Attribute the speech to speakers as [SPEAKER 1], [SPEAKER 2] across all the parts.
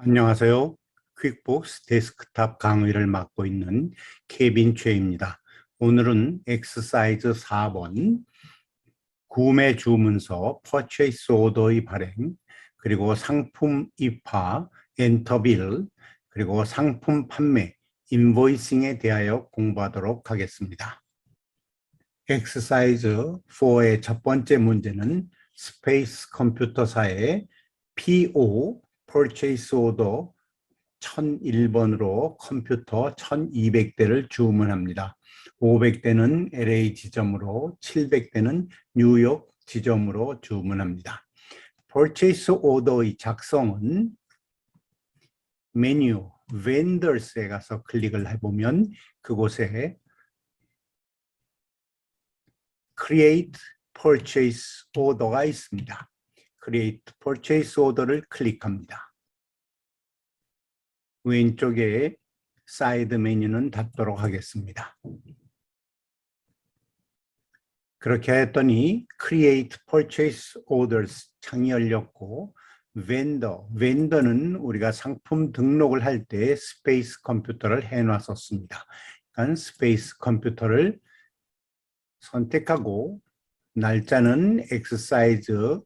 [SPEAKER 1] 안녕하세요. 퀵복스 데스크탑 강의를 맡고 있는 케빈 최입니다. 오늘은 엑서사이즈 4번 구매 주문서 퍼체이스 오더의 발행, 그리고 상품 입화 엔터빌, 그리고 상품 판매 인보이싱에 대하여 공부하도록 하겠습니다. 엑서사이즈 4의 첫 번째 문제는 스페이스 컴퓨터사의 PO Purchase Order 1001번으로 컴퓨터 1200대를 주문합니다. 500대는 LA 지점으로, 700대는 뉴욕 지점으로 주문합니다. Purchase Order의 작성은 메뉴, Vendors에 가서 클릭을 해보면 그곳에 Create Purchase Order가 있습니다. Create Purchase Order를 클릭합니다. 왼쪽에 사이드 메뉴는 닫도록 하겠습니다. 그렇게 했더니 Create Purchase Orders 창이 열렸고 벤더는 우리가 상품 등록을 할 때 스페이스 컴퓨터를 해놨었습니다. 그러니까 스페이스 컴퓨터를 선택하고 날짜는 엑서사이즈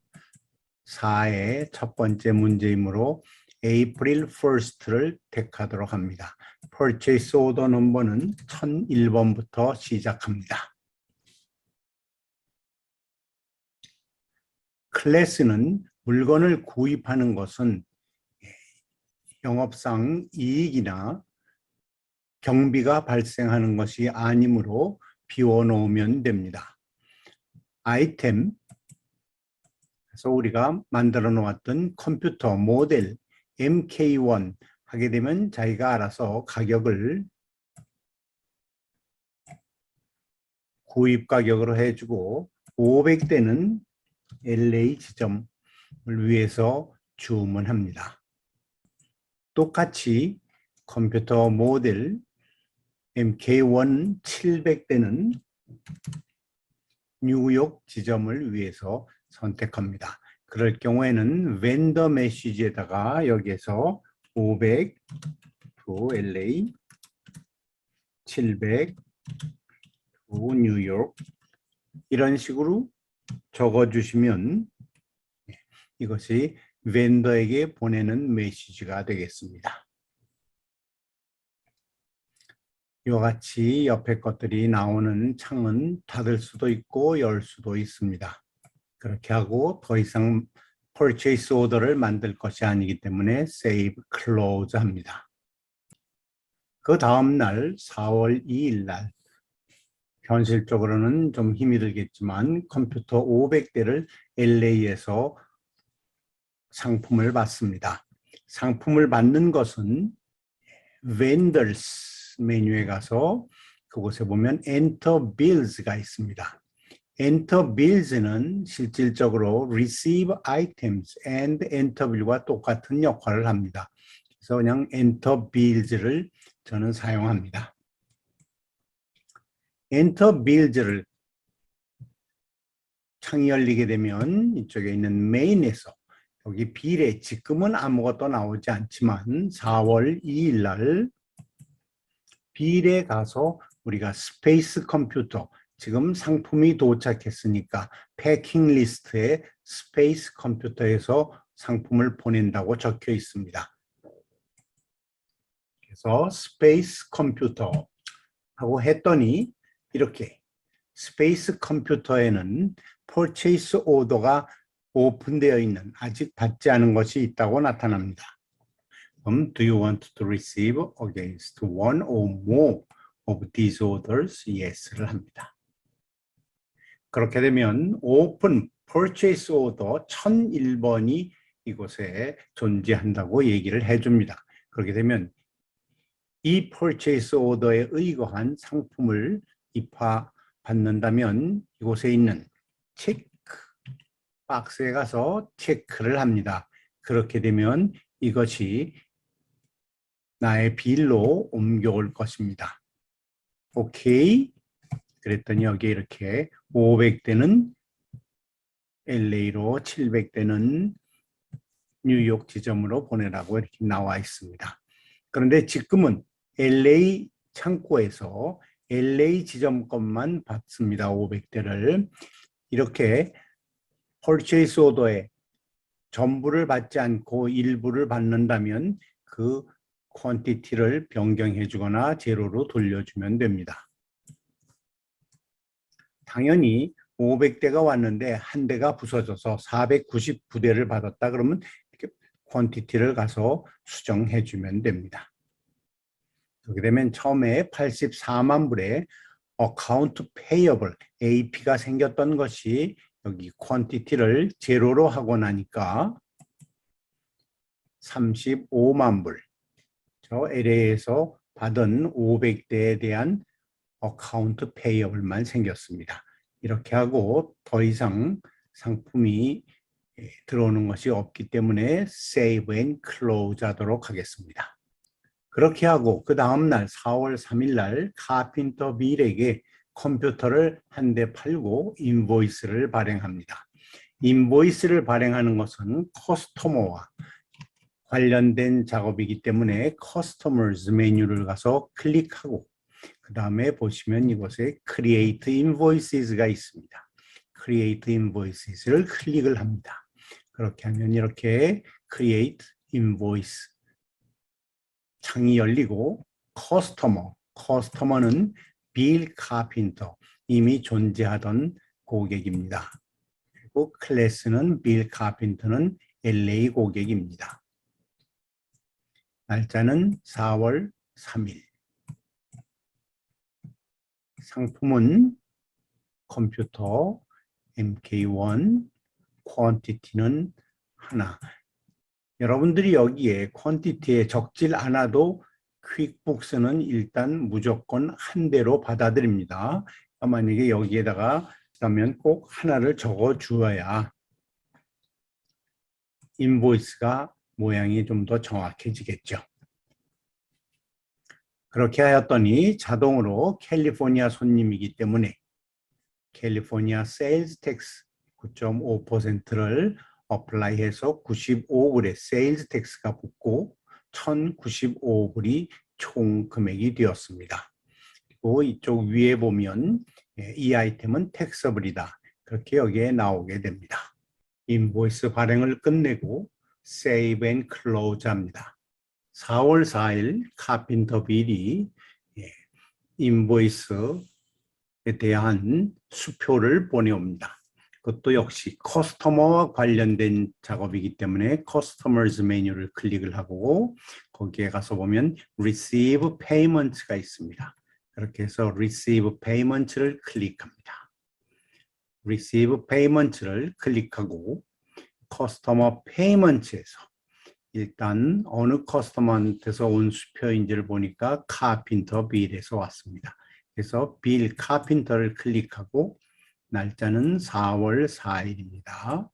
[SPEAKER 1] 4의 첫 번째 문제이므로 April 1st를 택하도록 합니다. Purchase Order 넘버는 1001번부터 시작합니다. 클래스는 물건을 구입하는 것은 영업상 이익이나 경비가 발생하는 것이 아니므로 비워놓으면 됩니다. 아이템, 그래서 우리가 만들어 놓았던 컴퓨터 모델 MK1 하게 되면 자기가 알아서 가격을 구입 가격으로 해주고 500대는 LA 지점을 위해서 주문합니다. 똑같이 컴퓨터 모델 MK1 700대는 뉴욕 지점을 위해서 선택합니다. 그럴 경우에는 벤더 메시지에다가 여기에서 500 to LA, 700 to 뉴욕 이런 식으로 적어주시면 이것이 벤더에게 보내는 메시지가 되겠습니다. 이와 같이 옆에 것들이 나오는 창은 닫을 수도 있고 열 수도 있습니다. 그렇게 하고 더 이상 Purchase Order를 만들 것이 아니기 때문에 Save, Close 합니다. 그 다음 날 4월 2일 날 현실적으로는 좀 힘이 들겠지만 컴퓨터 500대를 LA에서 상품을 받습니다. 상품을 받는 것은 Vendors 메뉴에 가서 그곳에 보면 Enter Bills가 있습니다. Enter Bills는 실질적으로 Receive Items and Enter Bill과 똑같은 역할을 합니다. 그래서 그냥 Enter Bills를 저는 사용합니다. Enter Bills를 창이 열리게 되면 이쪽에 있는 Main에서 여기 빌에 지금은 아무것도 나오지 않지만 4월 2일 날 빌에 가서 우리가 스페이스 컴퓨터 지금 상품이 도착했으니까 패킹 리스트에 스페이스 컴퓨터에서 상품을 보낸다고 적혀 있습니다. 그래서 스페이스 컴퓨터 하고 했더니 이렇게 스페이스 컴퓨터에는 퍼체이스 오더가 오픈되어 있는 아직 받지 않은 것이 있다고 나타납니다. 그럼 Do you want to receive against one or more of these orders? Yes를 합니다. 그렇게 되면 Open Purchase Order 1001번이 이곳에 존재한다고 얘기를 해줍니다. 그렇게 되면 이 Purchase Order에 의거한 상품을 입화받는다면 이곳에 있는 체크 박스에 가서 체크를 합니다. 그렇게 되면 이것이 나의 빌로 옮겨올 것입니다. 오케이. 그랬더니 여기 이렇게 500대는 LA로 700대는 뉴욕 지점으로 보내라고 이렇게 나와 있습니다. 그런데 지금은 LA 창고에서 LA 지점 것만 받습니다. 500대를. 이렇게 purchase order에 전부를 받지 않고 일부를 받는다면 그 퀀티티를 변경해 주거나 제로로 돌려주면 됩니다. 당연히 500대가 왔는데 한 대가 부서져서 499대를 받았다 그러면 이렇게 퀀티티를 가서 수정해 주면 됩니다. 그렇게 되면 처음에 84만 불에 어카운트 페이어블 AP가 생겼던 것이 여기 퀀티티를 제로로 하고 나니까 35만 불, 저 LA에서 받은 500대에 대한 어카운트 페이어블만 생겼습니다. 이렇게 하고 더 이상 상품이 들어오는 것이 없기 때문에 save and close 하도록 하겠습니다. 그렇게 하고 그 다음날 4월 3일 날 카핀터 빌에게 컴퓨터를 한 대 팔고 인보이스를 발행합니다. 인보이스를 발행하는 것은 커스터머와 관련된 작업이기 때문에 커스터머즈 메뉴를 가서 클릭하고 그 다음에 보시면 이곳에 Create Invoices가 있습니다. Create Invoices를 클릭을 합니다. 그렇게 하면 이렇게 Create Invoice 창이 열리고 커스터머는 빌 카핀터, 이미 존재하던 고객입니다. 그리고 클래스는 빌 카핀터는 LA 고객입니다. 날짜는 4월 3일. 상품은 컴퓨터 MK1, 퀀티티는 하나. 여러분들이 여기에 퀀티티에 적질 않아도 퀵북스는 일단 무조건 한 대로 받아들입니다. 만약에 여기에다가 그러면 꼭 하나를 적어 주어야 인보이스가 모양이 좀 더 정확해지겠죠. 그렇게 하였더니 자동으로 캘리포니아 손님이기 때문에 캘리포니아 세일즈 텍스 9.5%를 어플라이해서 95불의 세일즈 텍스가 붙고 1,095불이 총 금액이 되었습니다. 그리고 이쪽 위에 보면 이 아이템은 텍서블이다. 그렇게 여기에 나오게 됩니다. 인보이스 발행을 끝내고 세이브 앤 클로즈 합니다. 4월 4일 카핀터 빌이 인보이스에 대한 수표를 보내옵니다. 그것도 역시 커스터머와 관련된 작업이기 때문에 커스터머즈 메뉴를 클릭을 하고 거기에 가서 보면 Receive Payment가 있습니다. 그렇게 해서 Receive Payment를 클릭합니다. Receive Payment를 클릭하고 커스터머 페이먼트에서 일단 어느 커스터머한테서 온 수표인지를 보니까 카핀터 빌에서 왔습니다. 그래서 빌 카핀터를 클릭하고 날짜는 4월 4일입니다.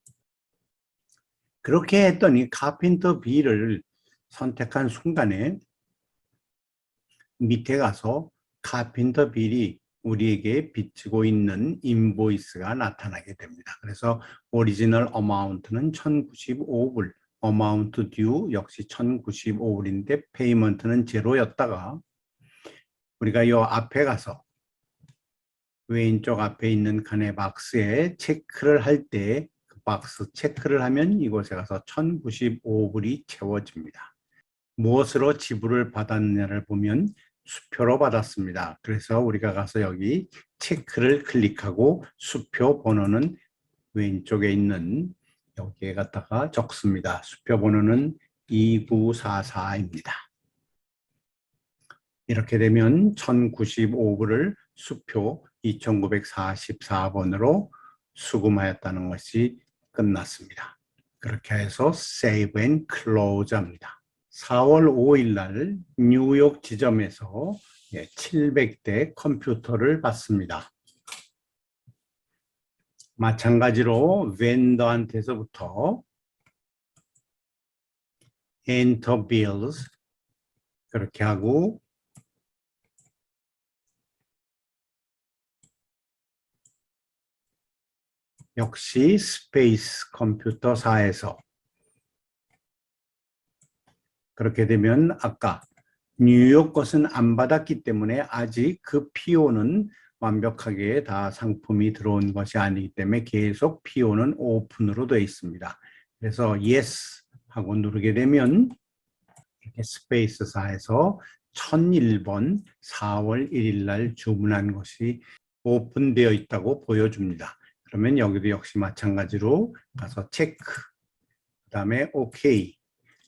[SPEAKER 1] 그렇게 했더니 카핀터 빌을 선택한 순간에 밑에 가서 카핀터 빌이 우리에게 비치고 있는 인보이스가 나타나게 됩니다. 그래서 오리지널 어마운트는 1,095불, 어마운트 듀 역시 1,095불인데 페이먼트는 제로였다가 우리가 이 앞에 가서 왼쪽 앞에 있는 칸의 박스에 체크를 할 때 그 박스 체크를 하면 이곳에 가서 1,095불이 채워집니다. 무엇으로 지불을 받았느냐를 보면 수표로 받았습니다. 그래서 우리가 가서 여기 체크를 클릭하고 수표 번호는 왼쪽에 있는 여기에 갖다가 적습니다. 수표 번호는 2944입니다. 이렇게 되면 1,095불을 수표 2,944번으로 수금하였다는 것이 끝났습니다. 그렇게 해서 Save and Close 합니다. 4월 5일 날 뉴욕 지점에서 700대 컴퓨터를 받습니다. 마찬가지로 벤더한테서부터 Enter Bills 그렇게 하고 역시 스페이스 컴퓨터사에서 그렇게 되면 아까 뉴욕 것은 안 받았기 때문에 아직 그 PO는 완벽하게 다 상품이 들어온 것이 아니기 때문에 계속 PO는 오픈으로 되어 있습니다. 그래서 yes 하고 누르게 되면 이렇게 스페이스사에서 1001번 4월 1일 날 주문한 것이 오픈되어 있다고 보여줍니다. 그러면 여기도 역시 마찬가지로 가서 체크, 그 다음에 OK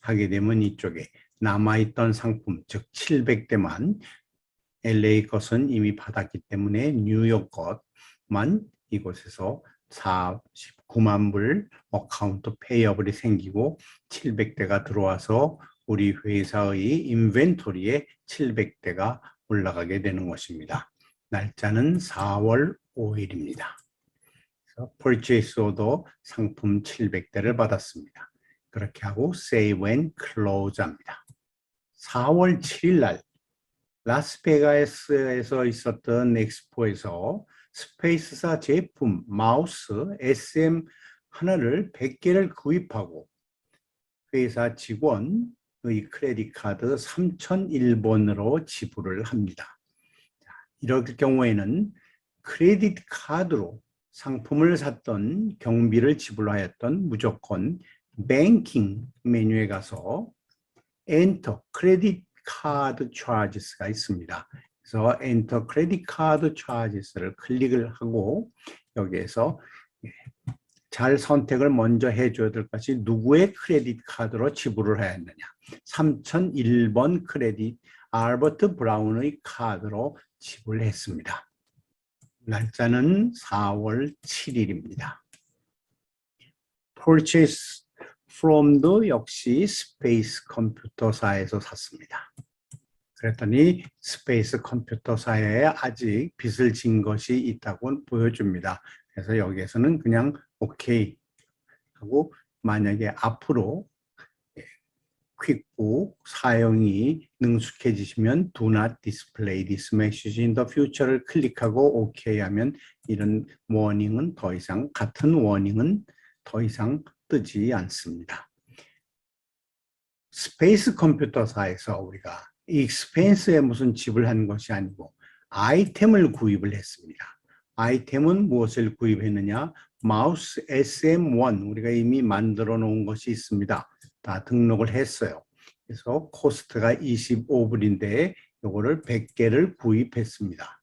[SPEAKER 1] 하게 되면 이쪽에 남아있던 상품, 즉 700대만 LA 것은 이미 받았기 때문에 뉴욕 것만 이곳에서 49만 불 어카운트 페이어블이 생기고 700대가 들어와서 우리 회사의 인벤토리에 700대가 올라가게 되는 것입니다. 날짜는 4월 5일입니다. purchase order 상품 700대를 받았습니다. 그렇게 하고 save and close 합니다. 4월 7일 날 라스베가스에서 있었던 엑스포에서 스페이스사 제품 마우스 SM 하나를 100개를 구입하고 회사 직원의 크레딧 카드 3001번으로 지불을 합니다. 이럴 경우에는 크레딧 카드로 상품을 샀던 경비를 지불하였던 무조건 뱅킹 메뉴에 가서 엔터 크레딧 카드 차지스가 있습니다. 그래서 엔터 크레딧 카드 차지스를 클릭을 하고 여기에서 잘 선택을 먼저 해줘야 될 것이 누구의 크레딧 카드로 지불을 해야 했느냐. 3001번 크레딧 알버트 브라운의 카드로 지불했습니다. 날짜는 4월 7일입니다. Purchase from도 역시 스페이스 컴퓨터사에서 샀습니다. 그랬더니 스페이스 컴퓨터사에 아직 빚을 진 것이 있다고 보여줍니다. 그래서 여기에서는 그냥 오케이 하고 만약에 앞으로 퀵북 사용이 능숙해지시면 Do not display this message in the future를 클릭하고 오케이 하면 이런 워닝은 더 이상 같은 워닝은 더 이상 뜨지 않습니다. 스페이스 컴퓨터사에서 우리가 익스펜스에 무슨 지불한 것이 아니고 아이템을 구입을 했습니다. 아이템은 무엇을 구입했느냐? 마우스 SM1 우리가 이미 만들어 놓은 것이 있습니다. 다 등록을 했어요. 그래서 코스트가 25불인데 이거를 100개를 구입했습니다.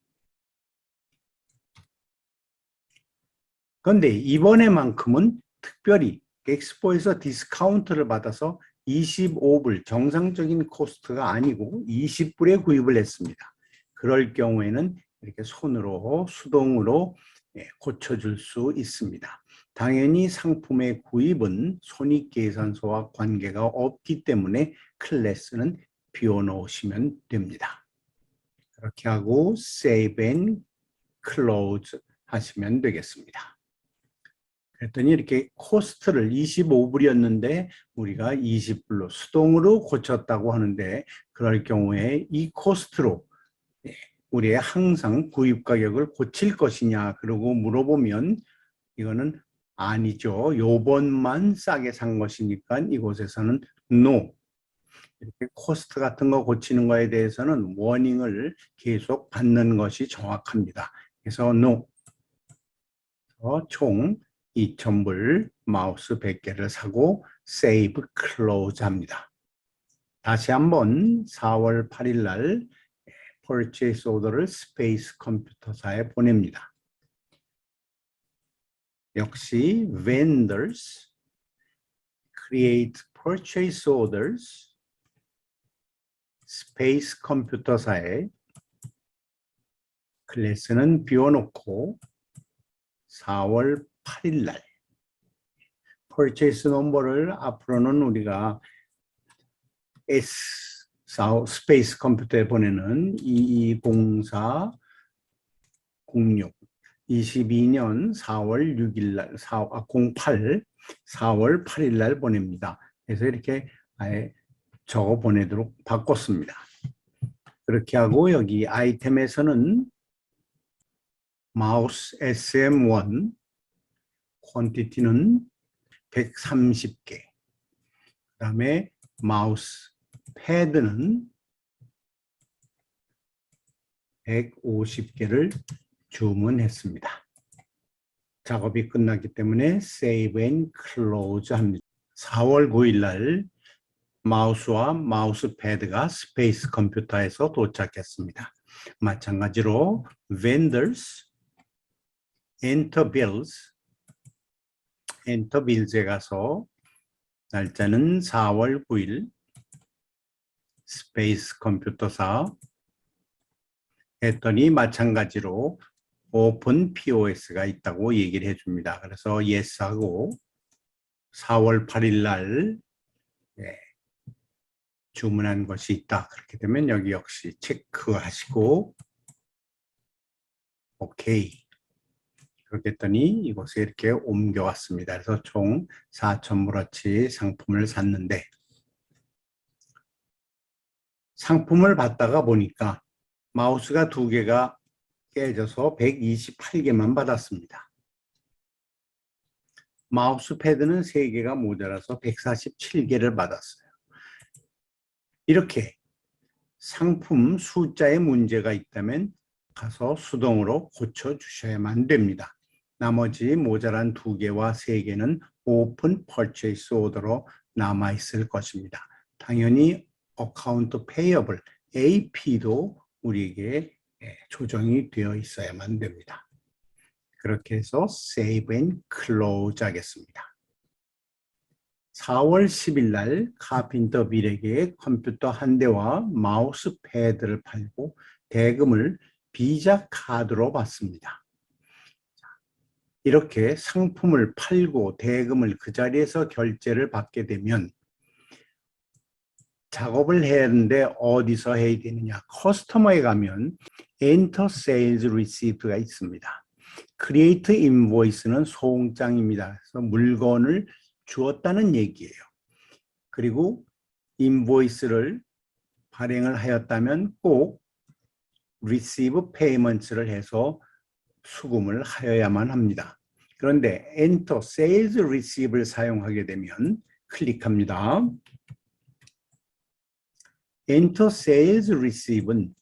[SPEAKER 1] 그런데 이번에만큼은 특별히 엑스포에서 디스카운트를 받아서 25불 정상적인 코스트가 아니고 20불에 구입을 했습니다. 그럴 경우에는 이렇게 손으로 수동으로 고쳐줄 수 있습니다. 당연히 상품의 구입은 손익계산서와 관계가 없기 때문에 클래스는 비워놓으시면 됩니다. 그렇게 하고 Save and Close 하시면 되겠습니다. 그랬더니 이렇게 코스트를 25불이었는데 우리가 20불로 수동으로 고쳤다고 하는데 그럴 경우에 이 코스트로 우리의 항상 구입 가격을 고칠 것이냐 그러고 물어보면 이거는 아니죠. 요번만 싸게 산 것이니까 이곳에서는 no. 이렇게 코스트 같은 거 고치는 거에 대해서는 워닝을 계속 받는 것이 정확합니다. 그래서 no. 총 2,000불 마우스 100개를 사고 Save Close 합니다. 다시 한번 4월 8일 날 Purchase Order를 스페이스 컴퓨터사에 보냅니다. 역시 Vendors, Create Purchase Orders, 스페이스 컴퓨터사에 클래스는 비워놓고 4월 8일 날 Purchase Number를 앞으로는 우리가 스페이스 컴퓨터에 보내는 220406 22년 4월 6일 날 08 4월 8일 날 보냅니다. 그래서 이렇게 아예 적어 보내도록 바꿨습니다. 그렇게 하고 여기 아이템에서는 마우스 SM1 퀀티티는 130개 그 다음에 마우스 패드는 150개를 주문했습니다. 작업이 끝났기 때문에 save and close 합니다. 4월 9일 날 마우스와 마우스 패드가 스페이스 컴퓨터에서 도착했습니다. 마찬가지로 vendors, enter bills에 가서 날짜는 4월 9일 스페이스 컴퓨터사 했더니 마찬가지로 오픈 POS가 있다고 얘기를 해줍니다. 그래서 yes하고 4월 8일 날 주문한 것이 있다. 그렇게 되면 여기 역시 체크하시고 오케이. 그렇게 했더니 이곳에 이렇게 옮겨왔습니다. 그래서 총 4,000불어치 상품을 샀는데 상품을 받다가 보니까 마우스가 2개가 깨져서 128개만 받았습니다. 마우스 패드는 3개가 모자라서 147개를 받았어요. 이렇게 상품 숫자에 문제가 있다면 가서 수동으로 고쳐주셔야만 됩니다. 나머지 모자란 2개와 3개는 오픈 퍼체이스 오더로 남아있을 것입니다. 당연히 어카운트 페이어블 AP도 우리에게 조정이 되어 있어야만 됩니다. 그렇게 해서 save and close 하겠습니다. 4월 10일 날 카핀터 빌에게 컴퓨터 1대와 마우스 패드를 팔고 대금을 비자 카드로 받습니다. 이렇게 상품을 팔고 대금을 그 자리에서 결제를 받게 되면 작업을 해야 하는데 어디서 해야 되느냐? 커스터머에 가면 Enter Sales Receipt가 있습니다. Create Invoice는 소홍장입니다. 그래서 물건을 주었다는 얘기예요. 그리고 인보이스를 발행을 하였다면 꼭 Receive Payments를 해서 수금을 하여야만 합니다. 그런데 Enter Sales Receive를 사용하게 되면 클릭합니다. Enter Sales Receive는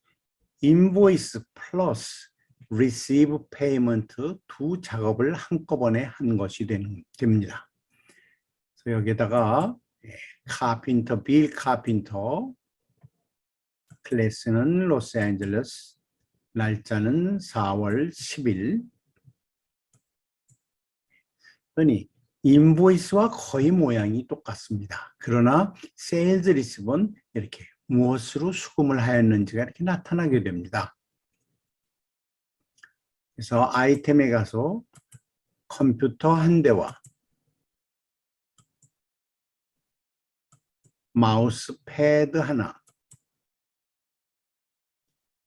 [SPEAKER 1] Invoice 플러스 Receive Payment 두 작업을 한꺼번에 한 것이 됩니다. 그래서 여기다가 카핀터, 빌 카핀터, 클래스는 로스앤젤레스, 날짜는 4월 10일. 그러니 인보이스와 거의 모양이 똑같습니다. 그러나 세일즈 리시브는 이렇게 무엇으로 수금을 하였는지가 이렇게 나타나게 됩니다. 그래서 아이템에 가서 컴퓨터 1대와 마우스 패드 하나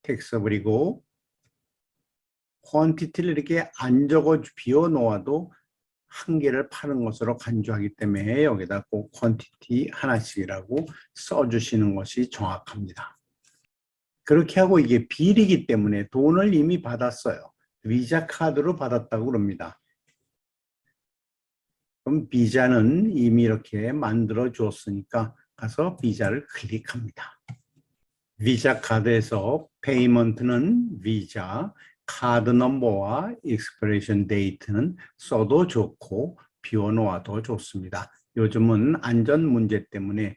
[SPEAKER 1] 텍스트 그리고 퀀티티를 이렇게 안 적어 비워 놓아도 1개를 파는 것으로 간주하기 때문에 여기다 꼭 퀀티티 하나씩이라고 써주시는 것이 정확합니다. 그렇게 하고 이게 빌이기 때문에 돈을 이미 받았어요. 비자 카드로 받았다고 그럽니다. 그럼 비자는 이미 이렇게 만들어 줬으니까 가서 비자를 클릭합니다. 비자 카드에서 페이먼트는 비자, 카드 넘버와 익스피레이션 데이트는 써도 좋고 비워놓아도 좋습니다. 요즘은 안전 문제 때문에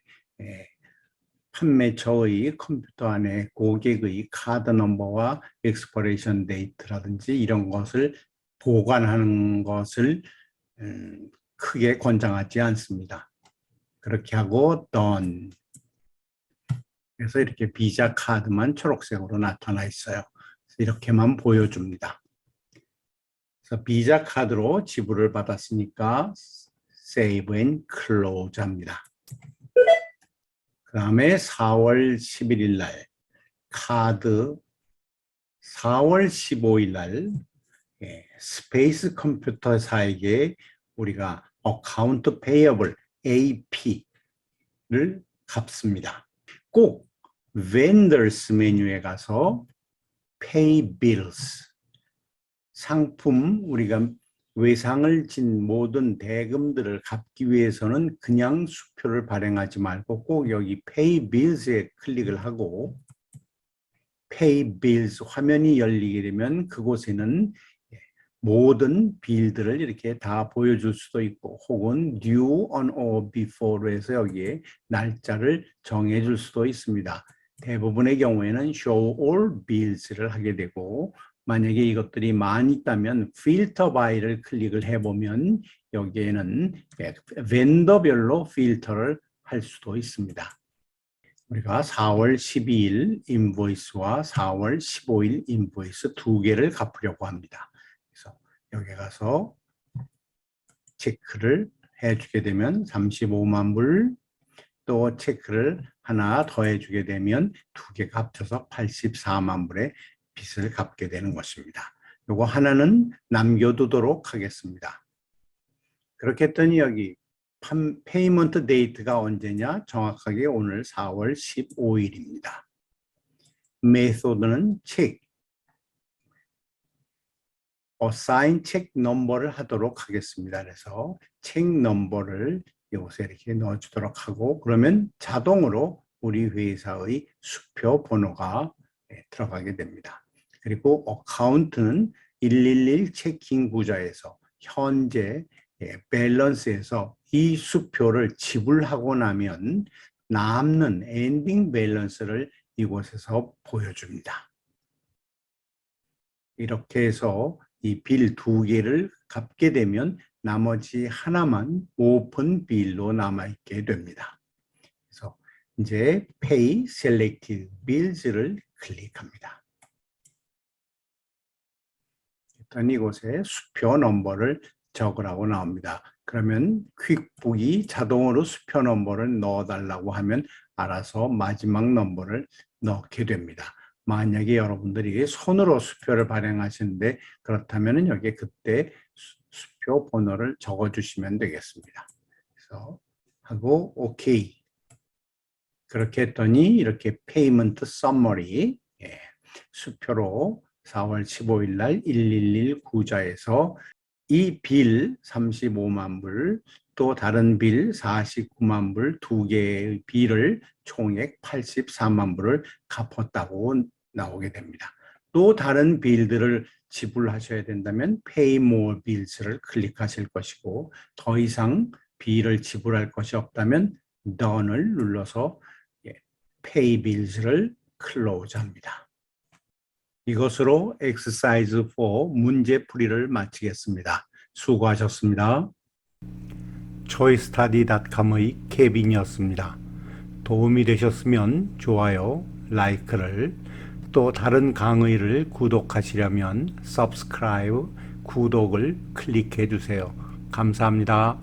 [SPEAKER 1] 판매처의 컴퓨터 안에 고객의 카드 넘버와 익스피레이션 데이트라든지 이런 것을 보관하는 것을 크게 권장하지 않습니다. 그렇게 하고 done. 그래서 이렇게 비자 카드만 초록색으로 나타나 있어요. 이렇게만 보여줍니다. 그래서 비자 카드로 지불을 받았으니까 save and close 합니다. 그 다음에 4월 11일 날 카드 4월 15일 날 스페이스 컴퓨터사에게 우리가 어카운트 페이어블 AP를 갚습니다. 꼭 vendors 메뉴에 가서 pay bills 상품 우리가 외상을 진 모든 대금들을 갚기 위해서는 그냥 수표를 발행하지 말고 꼭 여기 Pay Bills에 클릭을 하고 Pay Bills 화면이 열리게 되면 그곳에는 모든 빌들을 이렇게 다 보여줄 수도 있고 혹은 due on or before로 해서 여기에 날짜를 정해줄 수도 있습니다. 대부분의 경우에는 show all bills를 하게 되고 만약에 이것들이 많이 있다면 filter by를 클릭을 해보면 여기에는 vendor별로 필터를 할 수도 있습니다. 우리가 4월 12일 인보이스와 4월 15일 인보이스 두 개를 갚으려고 합니다. 그래서 여기 가서 체크를 해주게 되면 35만 불, 또 체크를 하나 더 해주게 되면 두 개가 합쳐서 84만 불의 빚을 갚게 되는 것입니다. 요거 하나는 남겨두도록 하겠습니다. 그렇게 했더니 여기 페이먼트 데이트가 언제냐? 정확하게 오늘 4월 15일입니다. 메소드는 책, assign 책 넘버를 하도록 하겠습니다. 그래서 책 넘버를 이곳에 이렇게 넣어주도록 하고 그러면 자동으로 우리 회사의 수표 번호가 들어가게 됩니다. 그리고 어카운트는 111 체킹 부자에서 현재 밸런스에서 이 수표를 지불하고 나면 남는 엔딩 밸런스를 이곳에서 보여줍니다. 이렇게 해서 이 빌 두 개를 갚게 되면 나머지 하나만 오픈 빌로 남아있게 됩니다. 그래서 이제 Pay Selected Bills를 클릭합니다. 일단 이곳에 수표 넘버를 적으라고 나옵니다. 그러면 퀵북이 자동으로 수표 넘버를 넣어달라고 하면 알아서 마지막 넘버를 넣게 됩니다. 만약에 여러분들이 손으로 수표를 발행하시는데 그렇다면 여기에 그때 수표 번호를 적어주시면 되겠습니다. 그래서 하고 OK. 그렇게 했더니 이렇게 페이먼트 서머리 수표로 4월 15일 날 111 구자에서 이 빌 35만 불, 또 다른 빌 49만 불 두 개의 빌을 총액 84만 불을 갚았다고 나오게 됩니다. 또 다른 빌들을 지불하셔야 된다면 Pay More Bills를 클릭하실 것이고 더 이상 빌을 지불할 것이 없다면 Done을 눌러서 Pay Bills를 클로즈 합니다. 이것으로 exercise 4 문제풀이를 마치겠습니다. 수고하셨습니다. choicestudy.com의 케빈이었습니다. 도움이 되셨으면 좋아요, 라이크를, 또 다른 강의를 구독하시려면 subscribe, 구독을 클릭해 주세요. 감사합니다.